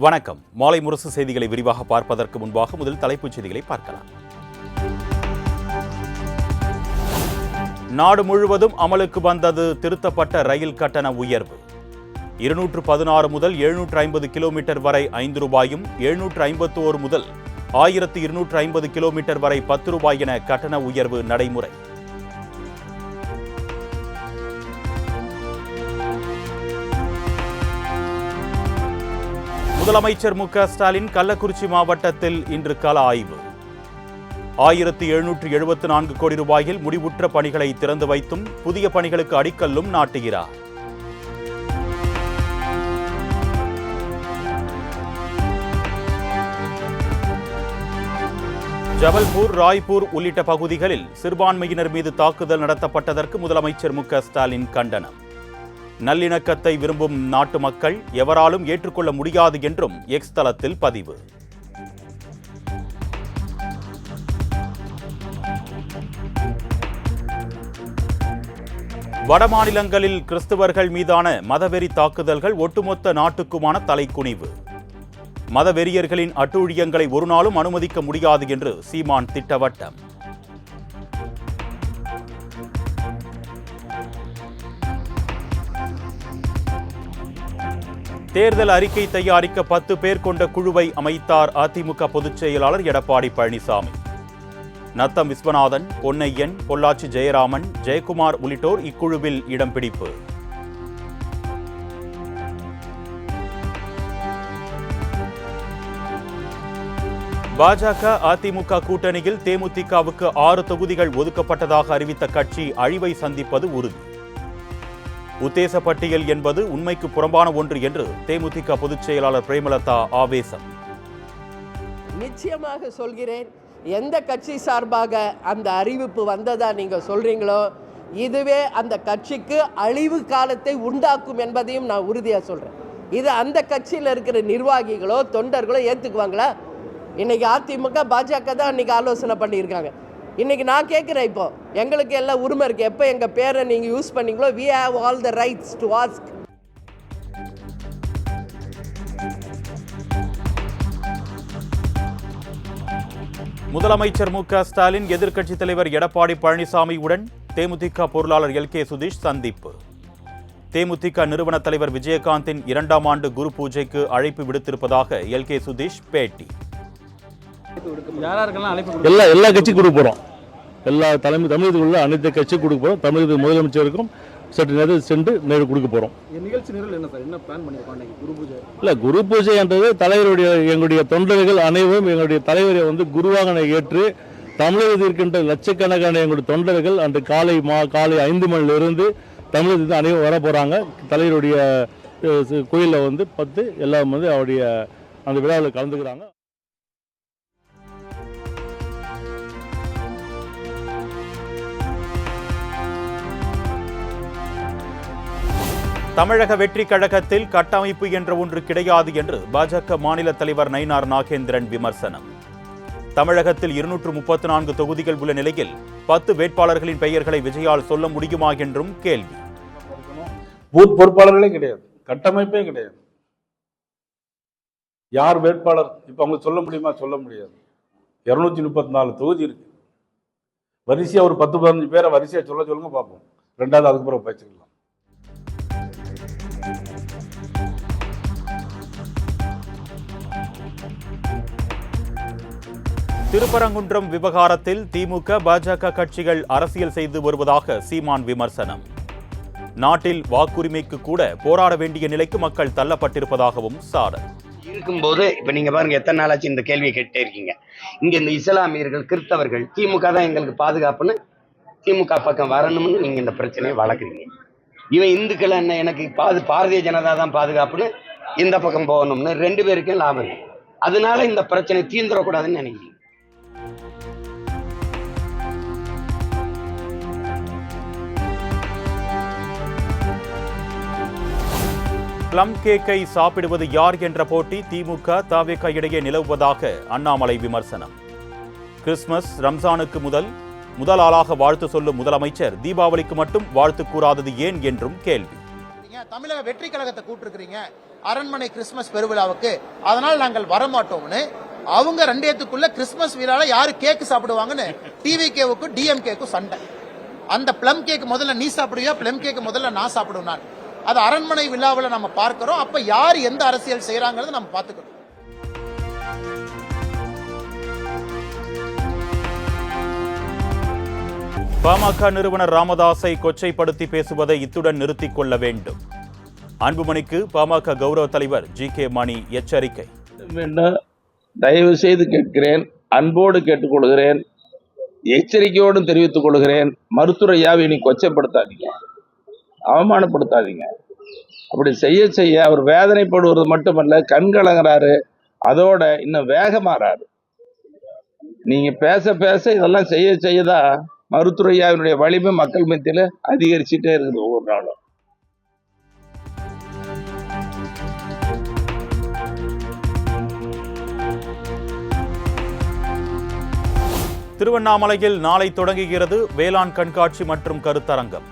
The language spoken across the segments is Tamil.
வணக்கம். மாலை முரசு செய்திகளை விரிவாக பார்ப்பதற்கு முன்பாக முதல் தலைப்புச் செய்திகளை பார்க்கலாம். நாடு முழுவதும் அமலுக்கு வந்தது திருத்தப்பட்ட ரயில் கட்டண உயர்வு. 216 முதல் 750 கிலோமீட்டர் வரை 5 ரூபாயும், 751 முதல் 1250 கிலோமீட்டர் வரை 10 ரூபாய் என கட்டண உயர்வு நடைமுறை. முதலமைச்சர் மு.க. ஸ்டாலின் கள்ளக்குறிச்சி மாவட்டத்தில் இன்று கள ஆய்வு. 1774 கோடி ரூபாயில் முடிவுற்ற பணிகளை திறந்து வைத்தும் புதிய பணிகளுக்கு அடிக்கல்லும் நாட்டுகிறார். ஜபல்பூர், ராய்ப்பூர் உள்ளிட்ட பகுதிகளில் சிறுபான்மையினர் மீது தாக்குதல் நடத்தப்பட்டதற்கு முதலமைச்சர் மு.க. ஸ்டாலின் கண்டனம். நல்லிணக்கத்தை விரும்பும் நாட்டு மக்கள் எவராலும் ஏற்றுக்கொள்ள முடியாது என்றும் எக்ஸ் தளத்தில் பதிவு. வடமாநிலங்களில் கிறிஸ்தவர்கள் மீதான மதவெறி தாக்குதல்கள் ஒட்டுமொத்த நாட்டுக்குமான தலைக்குனிவு. மதவெறியர்களின் அட்டூழியங்களை ஒருநாளும் அனுமதிக்க முடியாது என்று சீமான் திட்டவட்டம். தேர்தல் அறிக்கை தயாரிக்க 10 பேர் கொண்ட குழுவை அமைத்தார் அதிமுக பொதுச் செயலாளர் எடப்பாடி பழனிசாமி. நத்தம் விஸ்வநாதன், பொன்னையன், பொள்ளாச்சி ஜெயராமன், ஜெயக்குமார் உள்ளிட்டோர் இக்குழுவில் இடம் பிடிப்பு. பாஜக அதிமுக கூட்டணியில் தேமுதிகவுக்கு 6 தொகுதிகள் ஒதுக்கப்பட்டதாக அறிவித்த கட்சி அழிவை சந்திப்பது உறுதி. உத்தேச பட்டியல் என்பது உண்மைக்கு புறம்பான ஒன்று என்று தேமுதிக பொதுச் செயலாளர் பிரேமலதா ஆவேசம். நிச்சயமாக சொல்கிறேன், எந்த கட்சி சார்பாக அந்த அறிவிப்பு வந்ததா நீங்க சொல்றீங்களோ இதுவே அந்த கட்சிக்கு அழிவு காலத்தை உண்டாக்கும் என்பதையும் நான் உறுதியாக சொல்றேன். இது அந்த கட்சியில் இருக்கிற நிர்வாகிகளோ தொண்டர்களோ ஏற்றுக்குவாங்களா? இன்னைக்கு அதிமுக பாஜக தான் இன்னைக்கு ஆலோசனை பண்ணியிருக்காங்க. இன்னைக்கு நான் கேட்குறேன், இப்போ எங்களுக்கு எல்லாம் உரிமை இருக்கு. எப்போ எங்கள் பேரை நீங்கள் யூஸ் பண்ணீங்களோ we have all the rights to ask. முதலமைச்சர் மு.க. ஸ்டாலின் எதிர்க்கட்சித் தலைவர் எடப்பாடி பழனிசாமியுடன் தேமுதிக பொருளாளர் எல்.கே. சுதீஷ் சந்திப்பு. தேமுதிக நிறுவன தலைவர் விஜயகாந்தின் 2ஆம் ஆண்டு குரு பூஜைக்கு அழைப்பு விடுத்திருப்பதாக எல்.கே. சுதீஷ் பேட்டி. எல்லா கட்சிக்கும் கொடுக்க போகிறோம். எல்லா தமிழகத்தில் உள்ள அனைத்து கட்சிக்கும் கொடுக்க போகிறோம். தமிழகத்தில் முதலமைச்சருக்கும் சற்று நேரம் சென்று நேரில் கொடுக்க போகிறோம். நிகழ்ச்சி என்ன பிளான் பண்ணியிருக்கோம்? குரு பூஜை இல்லை, குரு பூஜை என்றது தலைவருடைய எங்களுடைய தொண்டர்கள் அனைவரும் எங்களுடைய தலைவரை குருவாக ஏற்று தமிழகத்தில் இருக்கின்ற லட்சக்கணக்கான எங்களுடைய தொண்டர்கள் அன்று காலை 5 மணிலிருந்து தமிழகத்தில் அனைவரும் வர போகிறாங்க. தலைவருடைய கோயிலில் 10 எல்லாம் அவருடைய அந்த விழாவில் கலந்துக்கிறாங்க. தமிழக வெற்றி கழகத்தில் கட்டமைப்பு என்ற ஒன்று கிடையாது என்று பாஜக மாநில தலைவர் நயினார் நாகேந்திரன் விமர்சனம். தமிழகத்தில் 234 தொகுதிகள் உள்ள நிலையில் 10 வேட்பாளர்களின் பெயர்களை விஜயால் சொல்ல முடியுமா என்றும் கேள்வி. பூத் பொறுப்பாளர்களே கிடையாது, கட்டமைப்பே கிடையாது. யார் வேட்பாளர் இப்ப அவங்க சொல்ல முடியுமா? சொல்ல முடியாது. 234 தொகுதி இருக்கு. வரிசையா ஒரு 10-15 பேரை வரிசையா சொல்லுங்க பார்ப்போம். ரெண்டாவது அதுக்கு பிறகு பேசிக்கலாம். திருப்பரங்குன்றம் விவகாரத்தில் திமுக பாஜக கட்சிகள் அரசியல் செய்து வருவதாக சீமான் விமர்சனம். நாட்டில் வாக்குரிமைக்கு கூட போராட வேண்டிய நிலைக்கு மக்கள் தள்ளப்பட்டிருப்பதாகவும் சாடல். இருக்கும்போது இப்ப நீங்க பாருங்க, எத்தனை நாளாச்சு இந்த கேள்வியை கேட்டே இருக்கீங்க. இங்க இந்த இஸ்லாமியர்கள், கிறிஸ்தவர்கள், திமுக தான் எங்களுக்கு பாதுகாப்புன்னு திமுக பக்கம் வரணும்னு நீங்க இந்த பிரச்சனையை வளர்க்குறீங்க. இவன் இந்துக்கள் என்ன எனக்கு பாரதிய ஜனதா தான் பாதுகாப்புன்னு இந்த பக்கம் போகணும்னு 2 பேருக்கும் லாபம் இருக்கு. அதனால இந்த பிரச்சனை தீர்ந்துடக்கூடாதுன்னு நினைக்கிறீங்க. பிளம் கேக்கை சாப்பிடுவது யார் என்ற போட்டி திமுக தவேக இடையே நிலவுவதாக அண்ணாமலை விமர்சனம். கிறிஸ்துமஸ், ரம்ஜானுக்கு முதல் ஆளாக வாழ்த்து சொல்லும் முதலமைச்சர் தீபாவளிக்கு மட்டும் வாழ்த்து கூறாதது ஏன் என்றும் கேள்வி. தமிழக வெற்றி கழகத்தை கூட்டிருக்கிறீங்க, அரண்மனை கிறிஸ்துமஸ் பெருவிழாவுக்கு, அதனால் நாங்கள் வரமாட்டோம்னு அவங்க ரெண்டேத்துக்குள்ள கிறிஸ்துமஸ் விழால யாரு கேக் சாப்பிடுவாங்கன்னு டிவிகேவுக்கும் டிஎம்கேக்கும் சண்டை. அந்த பிளம் கேக் முதல்ல நீ சாப்பிடுவியா, பிளம் கேக் முதல்ல நான் சாப்பிடுவேன். நான் அது அரண்மனை விழாவில் நம்ம பார்க்கிறோம். அப்ப யார் எந்த அரசியல் செய்யறாங்கிறத நம்ம பார்த்துக்கணும். பாமக நிறுவனர் ராமதாஸை கொச்சைப்படுத்தி பேசுவதை இத்துடன் நிறுத்திக் கொள்ள வேண்டும். அன்புமணிக்கு பாமக கௌரவ தலைவர் ஜி.கே. மணி எச்சரிக்கை. தயவு செய்து கேட்கிறேன், அன்போடு கேட்டுக்கொள்கிறேன், எச்சரிக்கையோடும் தெரிவித்துக் கொள்கிறேன். மருத்துவரையாவை நீ கொச்சைப்படுத்தாதீங்க, அவமானப்படுத்தாதீங்க. அப்படி செய்ய செய்ய அவர் வேதனைப்படுவது மட்டுமல்ல, கண்கலங்கிறாரு, அதோட இன்னும் வேகமாறாரு. நீங்க பேச பேச இதெல்லாம் செய்ய செய்யதான் மருத்துவரையாவினுடைய வலிமை மக்கள் மத்தியில் அதிகரிச்சுட்டே இருக்குது ஒவ்வொரு நாளும். திருவண்ணாமலையில் நாளை தொடங்குகிறது வேளாண் கண்காட்சி மற்றும் கருத்தரங்கம்.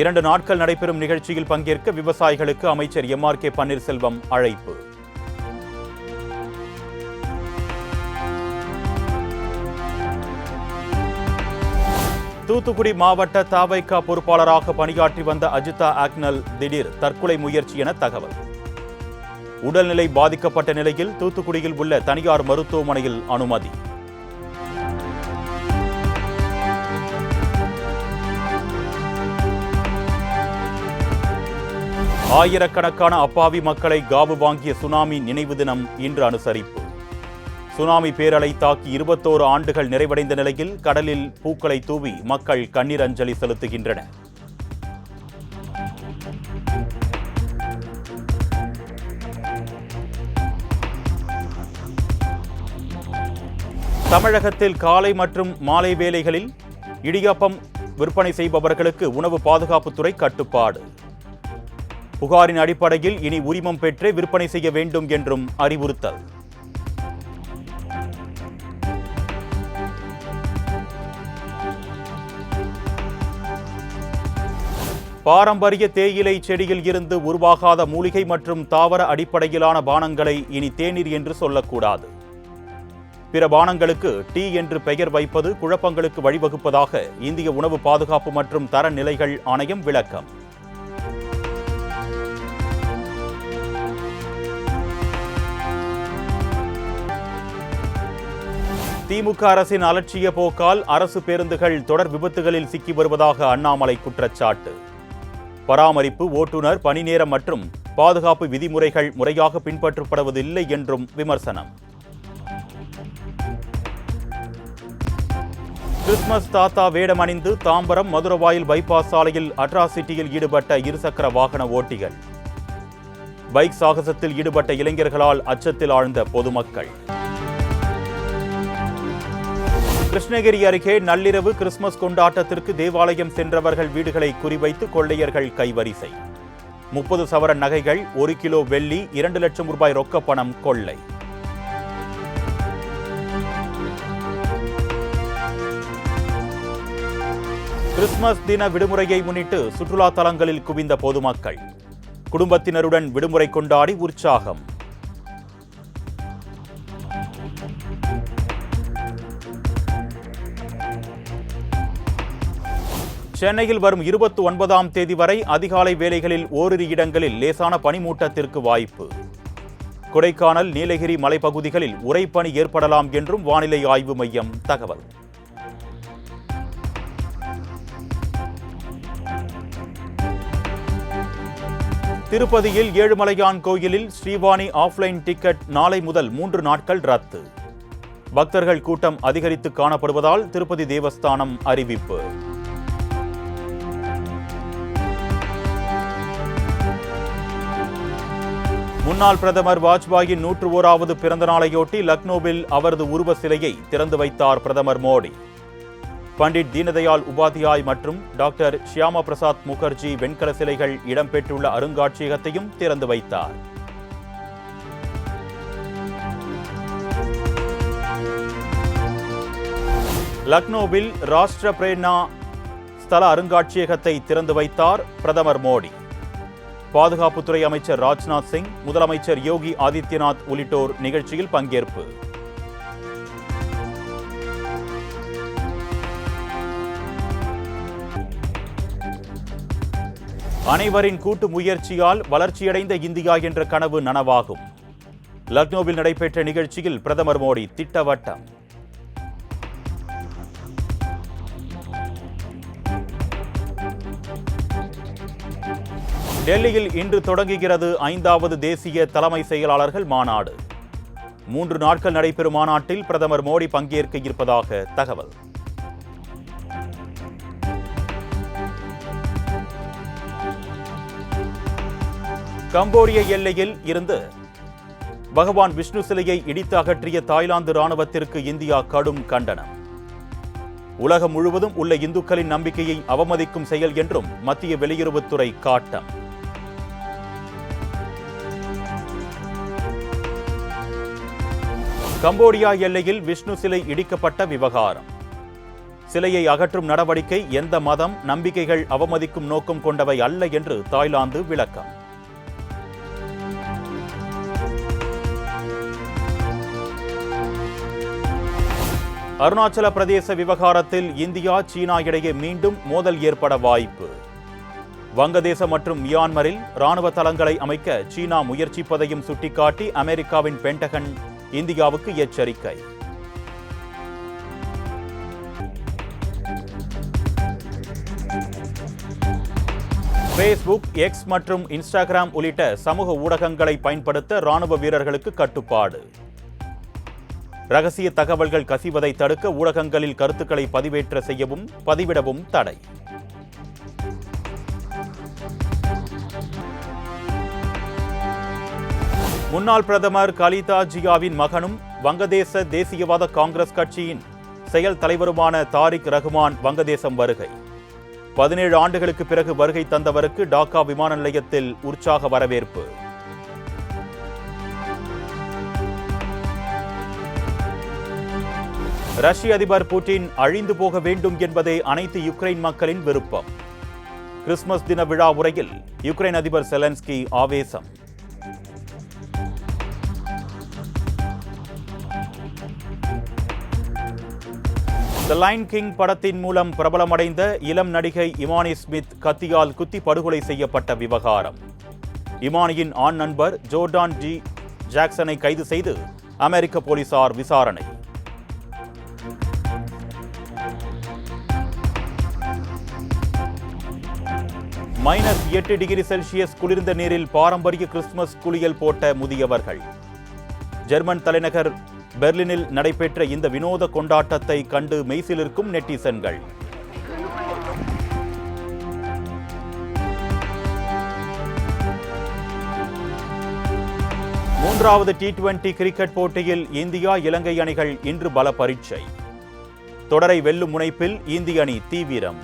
2 நாட்கள் நடைபெறும் நிகழ்ச்சியில் பங்கேற்க விவசாயிகளுக்கு அமைச்சர் எம்.ஆர்.கே. பன்னீர்செல்வம் அழைப்பு. தூத்துக்குடி மாவட்ட தவைக பொறுப்பாளராக பணியாற்றி வந்த அஜிதா ஆக்னல் திடீர் தற்கொலை முயற்சி என தகவல். உடல்நிலை பாதிக்கப்பட்ட நிலையில் தூத்துக்குடியில் உள்ள தனியார் மருத்துவமனையில் அனுமதி. ஆயிரக்கணக்கான அப்பாவி மக்களை காவு வாங்கிய சுனாமி நினைவு தினம் இன்று அனுசரிப்பு. சுனாமி பேரலை தாக்கி 21 ஆண்டுகள் நிறைவடைந்த நிலையில் கடலில் பூக்களை தூவி மக்கள் கண்ணீர் அஞ்சலி செலுத்துகின்றனர். தமிழகத்தில் காலை மற்றும் மாலை வேளைகளில் இடியாப்பம் விற்பனை செய்பவர்களுக்கு உணவு பாதுகாப்புத்துறை கட்டுப்பாடு. புகாரின் அடிப்படையில் இனி உரிமம் பெற்றே விற்பனை செய்ய வேண்டும் என்றும் அறிவுறுத்தல். பாரம்பரிய தேயிலை செடியில் இருந்து உருவாகாத மூலிகை மற்றும் தாவர அடிப்படையிலான பானங்களை இனி தேநீர் என்று சொல்லக்கூடாது. பிற பானங்களுக்கு டீ என்று பெயர் வைப்பது குழப்பங்களுக்கு வழிவகுப்பதாக இந்திய உணவு பாதுகாப்பு மற்றும் தரநிலைகள் ஆணையம் விளக்கம். திமுக அரசின் அலட்சிய போக்கால் அரசு பேருந்துகள் தொடர் விபத்துகளில் சிக்கி வருவதாக அண்ணாமலை குற்றச்சாட்டு. பராமரிப்பு, ஓட்டுநர் பணி நேரம் மற்றும் பாதுகாப்பு விதிமுறைகள் முறையாக பின்பற்றப்படுவதில்லை என்றும் விமர்சனம். கிறிஸ்துமஸ் தாத்தா வேடம் அணிந்து தாம்பரம் மதுரவாயில் பைபாஸ் சாலையில் அட்ராசிட்டியில் ஈடுபட்ட இருசக்கர வாகன ஓட்டிகள். பைக் சாகசத்தில் ஈடுபட்ட இளைஞர்களால் அச்சத்தில் ஆழ்ந்த பொதுமக்கள். கிருஷ்ணகிரி அருகே நள்ளிரவு கிறிஸ்துமஸ் கொண்டாட்டத்திற்கு தேவாலயம் சென்றவர்கள் வீடுகளை குறிவைத்து கொள்ளையர்கள் கைவரிசை. 30 சவரன் நகைகள், 1 கிலோ வெள்ளி, 2 லட்சம் ரூபாய் ரொக்க பணம் கொள்ளை. கிறிஸ்துமஸ் தின விடுமுறையை முன்னிட்டு சுற்றுலா தலங்களில் குவிந்த பொதுமக்கள். குடும்பத்தினருடன் விடுமுறை கொண்டாடி உற்சாகம். சென்னையில் வரும் 29ஆம் தேதி வரை அதிகாலை வேளைகளில் ஓரிரு இடங்களில் லேசான பனிமூட்டத்திற்கு வாய்ப்பு. கொடைக்கானல், நீலகிரி மலைப்பகுதிகளில் உறைபனி ஏற்படலாம் என்றும் வானிலை ஆய்வு மையம் தகவல். திருப்பதியில் ஏழுமலையான் கோயிலில் ஸ்ரீவாணி ஆஃப்லைன் டிக்கெட் நாளை முதல் 3 நாட்கள் ரத்து. பக்தர்கள் கூட்டம் அதிகரித்து காணப்படுவதால் திருப்பதி தேவஸ்தானம் அறிவிப்பு. முன்னாள் பிரதமர் வாஜ்பாயின் 101வது பிறந்த நாளையொட்டி லக்னோவில் அவரது உருவ சிலையை திறந்து வைத்தார் பிரதமர் மோடி. பண்டிட் தீனதயாள் உபாத்யாய் மற்றும் டாக்டர் ஷியாமா பிரசாத் முகர்ஜி வெண்கல சிலைகள் இடம்பெற்றுள்ள அருங்காட்சியகத்தையும் திறந்து வைத்தார். லக்னோவில் ராஷ்டிர பிரேரணா ஸ்தல அருங்காட்சியகத்தை திறந்து வைத்தார் பிரதமர் மோடி. பாதுகாப்புத்துறை அமைச்சர் ராஜ்நாத் சிங், முதலமைச்சர் யோகி ஆதித்யநாத் உள்ளிட்டோர் நிகழ்ச்சியில் பங்கேற்பு. அனைவரின் கூட்டு முயற்சியால் வளர்ச்சியடைந்த இந்தியா என்ற கனவு நனவாகும். லக்னோவில் நடைபெற்ற நிகழ்ச்சியில் பிரதமர் மோடி திட்டவட்டம். டெல்லியில் இன்று தொடங்குகிறது 5வது தேசிய தலைமை செயலாளர்கள் மாநாடு. 3 நாட்கள் நடைபெறும் மாநாட்டில் பிரதமர் மோடி பங்கேற்க இருப்பதாக தகவல். கம்போடிய எல்லையில் இருந்து பகவான் விஷ்ணு சிலையை இடித்து அகற்றிய தாய்லாந்து ராணுவத்திற்கு இந்தியா கடும் கண்டனம். உலகம் முழுவதும் உள்ள இந்துக்களின் நம்பிக்கையை அவமதிக்கும் செயல் என்றும் மத்திய வெளியுறவுத்துறை காட்டம். கம்போடியா எல்லையில் விஷ்ணு சிலை இடிக்கப்பட்ட விவகாரம். சிலையை அகற்றும் நடவடிக்கை எந்த மதம், நம்பிக்கைகள் அவமதிக்கும் நோக்கம் கொண்டவை அல்ல என்று தாய்லாந்து விளக்கம். அருணாச்சல பிரதேச விவகாரத்தில் இந்தியா, சீனா இடையே மீண்டும் மோதல் ஏற்பட வாய்ப்பு. வங்கதேசம் மற்றும் மியான்மரில் ராணுவ தளங்களை அமைக்க சீனா முயற்சிப்பதையும் சுட்டிக்காட்டி அமெரிக்காவின் பென்டகன் இந்தியாவுக்கு எச்சரிக்கை. ஃபேஸ்புக், எக்ஸ் மற்றும் இன்ஸ்டாகிராம் உள்ளிட்ட சமூக ஊடகங்களை பயன்படுத்த ராணுவ வீரர்களுக்கு கட்டுப்பாடு. ரகசிய தகவல்கள் கசிவதை தடுக்க ஊடகங்களில் கருத்துக்களை பதிவேற்ற செய்யவும் பதிவிடவும் தடை. முன்னாள் பிரதமர் கலிதா ஜியாவின் மகனும் வங்கதேச தேசியவாத காங்கிரஸ் கட்சியின் செயல் தலைவருமான தாரிக் ரஹ்மான் வங்கதேசம் வருகை. 17 ஆண்டுகளுக்கு பிறகு வருகை தந்தவருக்கு டாக்கா விமான நிலையத்தில் உற்சாக வரவேற்பு. ரஷ்ய அதிபர் புட்டின் அழிந்து போக வேண்டும் என்பதே அனைத்து யுக்ரைன் மக்களின் விருப்பம். கிறிஸ்துமஸ் தின விழா உரையில் யுக்ரைன் அதிபர் செலன்ஸ்கி ஆவேசம். தி லயன் கிங் படத்தின் மூலம் பிரபலமடைந்த இளம் நடிகை இமானி ஸ்மித் கத்தியால் குத்தி படுகொலை செய்யப்பட்ட விவகாரம். இமானியின் ஆண் நண்பர் ஜோர்டான் டி ஜாக்சனை கைது செய்து அமெரிக்க போலீசார் விசாரணை. -8 டிகிரி செல்சியஸ் குளிர்ந்த நீரில் பாரம்பரிய கிறிஸ்துமஸ் குளியல் போட்ட முதியவர்கள். ஜெர்மன் தலைநகர் பெர்லினில் நடைபெற்ற இந்த வினோத கொண்டாட்டத்தை கண்டு மெய்சிலிருக்கும் நெட்டிசன்கள். மூன்றாவது T20 கிரிக்கெட் போட்டியில் இந்தியா, இலங்கை அணிகள் இன்று பல பரீட்சை. தொடரை வெல்லும் முனைப்பில் இந்திய அணி தீவிரம்.